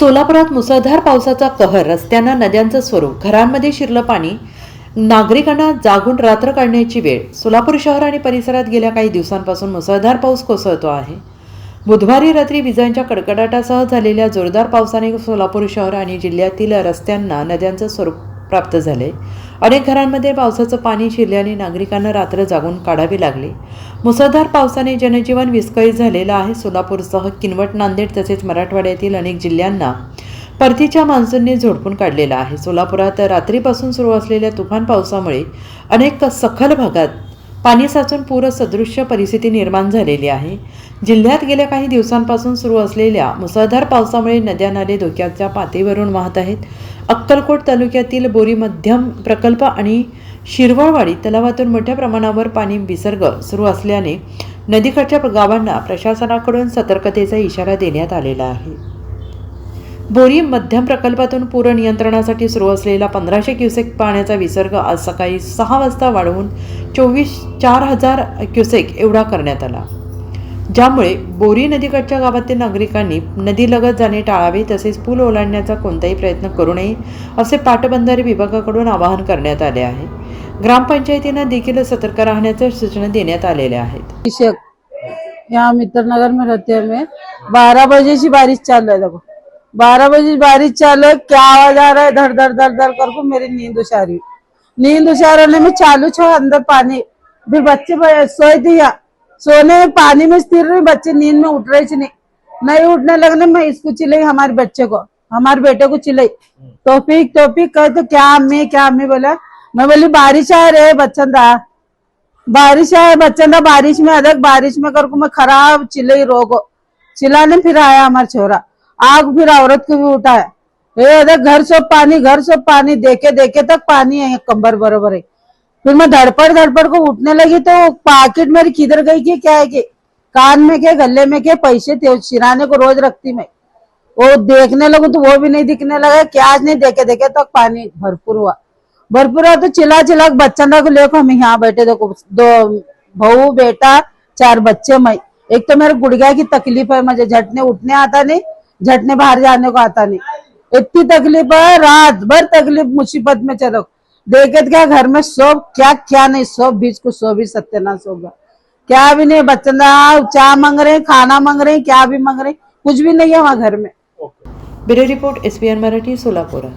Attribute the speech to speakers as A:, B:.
A: सोलापुरात मुसळधार पावसाचा कहर, रस्त्यांना नद्यांचं स्वरूप, घरांमध्ये शिरलं पाणी, नागरिकांना जागून रात्र काढण्याची वेळ. सोलापूर शहर आणि परिसरात गेल्या काही दिवसांपासून मुसळधार पाऊस कोसळतो आहे. बुधवारी रात्री विजांच्या कडकडाटासह झालेल्या जोरदार पावसाने सोलापूर शहर आणि जिल्ह्यातील रस्त्यांना नद्यांचं स्वरूप प्राप्त झाले. अनेक घरांमध्ये पावसाचं पाणी शिरल्याने नागरिकांना रात्र जागून काढावी लागली. मुसळधार पावसाने जनजीवन विस्कळीत झालेलं आहे. सोलापूरसह किनवट, नांदेड तसेच मराठवाड्यातील अनेक जिल्ह्यांना परतीच्या मान्सूनने झोडपून काढलेला आहे. सोलापुरात रात्रीपासून सुरू असलेल्या तुफान पावसामुळे अनेक सखल भागात पाणी साचून पूरसदृश्य परिस्थिती निर्माण झालेली आहे. जिल्ह्यात गेल्या काही दिवसांपासून सुरू असलेल्या मुसळधार पावसामुळे नद्या नाले धोक्याच्या पातळीवरून वाहत आहेत. अक्कलकोट तालुक्यातील बोरी मध्यम प्रकल्प आणि शिरवळवाडी तलावातून मोठ्या प्रमाणावर पाणी विसर्ग सुरू असल्याने नदीकाठच्या गावांना प्रशासनाकडून सतर्कतेचा इशारा देण्यात आलेला आहे. बोरी मध्यम प्रकल्पातून पूर नियंत्रणासाठी सुरू असलेला 1500 क्युसेक पाण्याचा विसर्ग आज सकाळी 6 वाजता वाढवून 4,000 क्युसेक एवढा करण्यात आला, ज्यामुळे बोरी नदीकाठच्या गावातील नागरिकांनी नदीलगत जाणे टाळावे तसेच पूल ओलांडण्याचा कोणताही प्रयत्न करू नये असे पाटबंधारे विभागाकडून आवाहन करण्यात आले आहे. ग्रामपंचायतींना देखील सतर्क राहण्याच्या सूचना देण्यात आलेल्या आहेत.
B: यहाँ मित्रनगर में रहते हैं। मैं 12 बजे से बारिश चालू है। देखो 12 बजे बारिश चालू है, क्या आवाज आ रहा है, धड़ धड़ धड़ धड़ करके मेरी नींद उछारी। नींद उछारने में चालू छो अंदर पानी, फिर बच्चे सोए थे या सोने में पानी में स्थिर रही, बच्चे नींद में उठ रहे थे, नहीं उठने लगने में इसको चिल्लाई, हमारे बच्चे को, हमारे बेटे को चिल्लाई, तौफीक तौफीक कहे तो क्या अम्मी बोला। मैं बोली बारिश आ रही बच्चंदा, बारिश आए बच्चंदा, बारिश में अदक बारिश में करके मैं खराब चिल्लाई रोको, चिल्लाने फिर आया हमारा छोरा, आग फिर औरत को भी उठाया, अदक घर सब पानी देखे देखे तक पानी है कंबर बरोबर है। फिर मैं धड़पड़ को उठने लगी तो पॉकेट मेरी किधर गई कि क्या है कि कान में के गले में के पैसे थे, सिराने को रोज रखती मैं, वो देखने लगू तो वो भी नहीं दिखने लगा, क्या आज नहीं देखे देखे तक पानी भरपूर हुआ तो चिल्ला बच्चन को लेकर हम यहाँ बैठे। देखो 2 बहू बेटा 4 बच्चे, मैं एक तो मेरे गुड़िया की तकलीफ है, मुझे झटने उठने आता नहीं, झटने बाहर जाने को आता नहीं, इतनी तकलीफ है, रात भर तकलीफ मुसीबत में चलो। देखे क्या घर में सब क्या नहीं, सब बीच को सब भी सत्यानाश होगा, क्या भी नहीं, बच्चन चाय मांग रहे, खाना मांग रहे, क्या भी मांग रहे, कुछ भी नहीं है वहाँ घर में।
A: Bureau report SBN Marathi, Solapur.